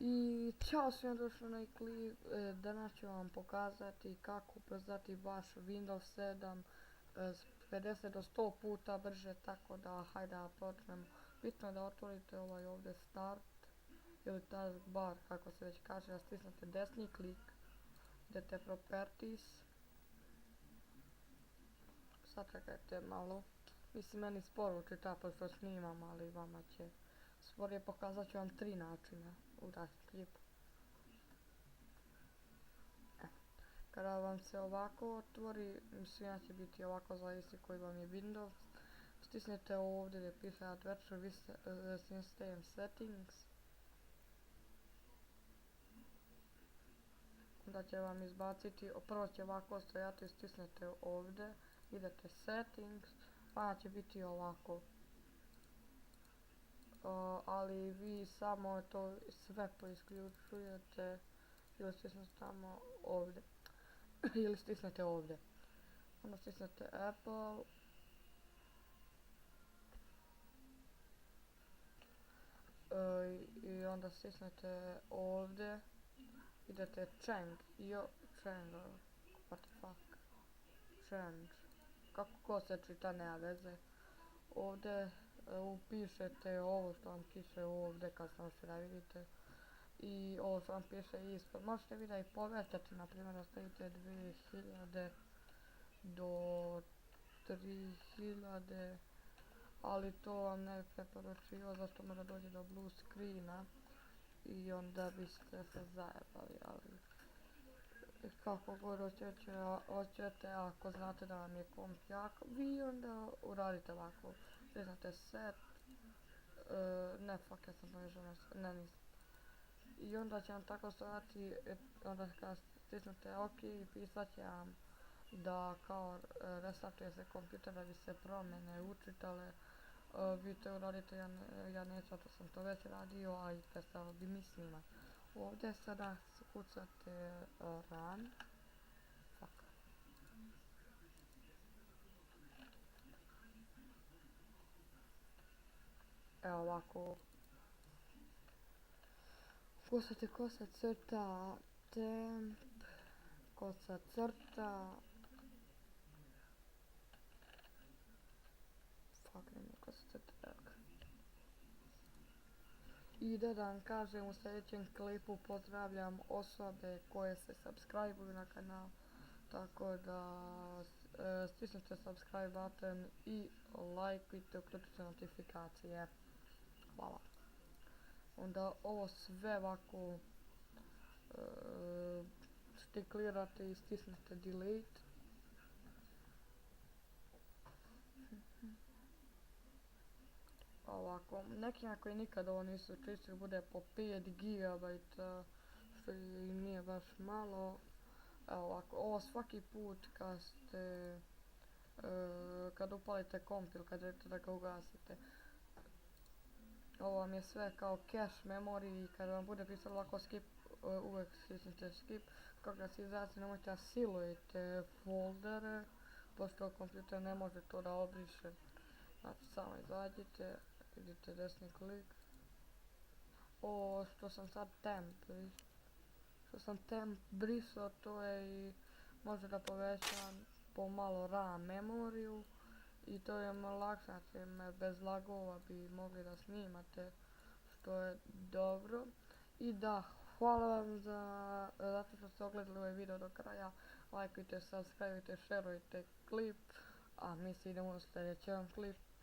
I ćao svima, došli na klip. Danas ću vam pokazati kako ubrzati vaš Windows 7 s 50 do 100 puta brže, tako da hajde da počnemo. Bitno je da otvorite ovaj ovdje start ili taskbar kako se već kaže, da stisnete desni klik, idete properties. Sad čekajte malo, mislim meni sporo čita pošto snimam, ali vama će sporije. Pokazat ću vam 3 načina u klipu. Kada vam se ovako otvori, svima će biti ovako, zavisi koji vam je Windows. Stisnete ovdje gdje piše Adventure System Settings. Onda će vam izbaciti, prvo će ovako stojati, stisnete ovdje, idete Settings, pa će biti ovako. Ali vi samo to sve poisključujete ili stisnete tamo ovdje. Ili stisnete ovdje. Onda stisnete Apple. I onda stisnete ovdje. Idete change. What the fuck. Change. Kako ko se čita, nema veze. Ovdje upišete ovo što vam piše ovdje kad samo se da vidite. I ovo što vam piše ispod. Možete vi da i povećate, na primjer da stavite 2000 do 3000, ali to vam ne bi preporučio, zašto može doći do blue screena i onda biste se zajebali, ali kako god hoćete, ako znate da vam je komp jak, vi onda uradite ovako, stisnete set, ne fuck, ja sam pomišljena, ne nisam. I onda će vam tako stojati, onda kad stisnete OK, pisat će vam da kao restartuje se kompjuter da bi se promjene učitale. Vi to uradite, ja neću, zato sam to već radio, a i prestalo bi mi snimat. Ovdje sada kucate run. Fuck. Evo ovako. Kucate kosa crta temp, kosa crta. Fuck, nema kosa crta. I da vam kažem, u sljedećem klipu pozdravljam osobe koje se subscribe-uju na kanal, tako da stisnite subscribe button i lajkujte, uključite notifikacije. Hvala. Onda ovo sve ovako štiklirate i stisnete delete. Ovako, nekima koji nikad ovo nisu čistili bude po 5 GB, što im nije baš malo. Evo ovako, ovo svaki put kad upalite komp ili kad želite da ga ugasite. Ovo vam je sve kao cache memory i kada vam bude pisalo ovako skip, uvijek stisnite skip. Kako ga se izrazi, nemojte da silujete foldere, pošto kompjuter ne može to da obriše. Znači samo izađite, idete desni klik. Ovo što sam sad temp brisao, to je i može da poveća pomalo RAM memoriju i to je lakše, znači bez lagova bi mogli da snimate, što je dobro. I da, hvala vam zato što ste ogledali ovaj video do kraja. Lajkujte, subscribeujte, šerujte klip, a mi se idemo u sljedećem klipu.